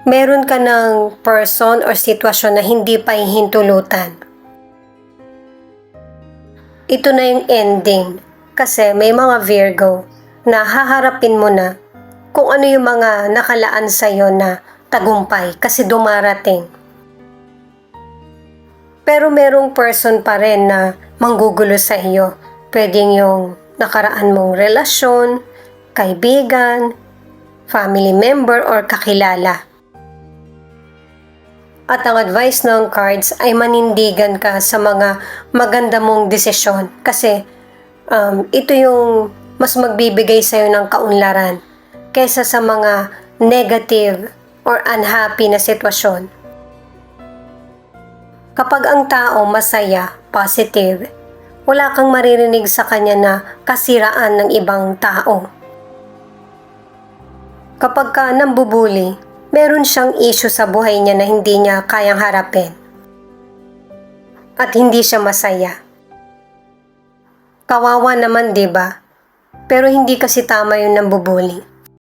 meron ka ng person or sitwasyon na hindi pa hihintulutan. Ito na yung ending kasi may mga Virgo na haharapin mo na kung ano yung mga nakalaan sa'yo na tagumpay kasi dumarating. Pero merong person pa rin na manggugulo sa iyo. Pwedeng yung nakaraan mong relasyon, kaibigan, family member, or kakilala. At ang advice ng cards ay manindigan ka sa mga maganda mong desisyon kasi ito yung mas magbibigay sa'yo ng kaunlaran kaysa sa mga negative or unhappy na sitwasyon. Kapag ang tao masaya, positive, wala kang maririnig sa kanya na kasiraan ng ibang tao. Kapag ka nambubuli, meron siyang issue sa buhay niya na hindi niya kayang harapin. At hindi siya masaya. Kawawa naman, 'di ba? Pero hindi kasi tama yung nambubuli.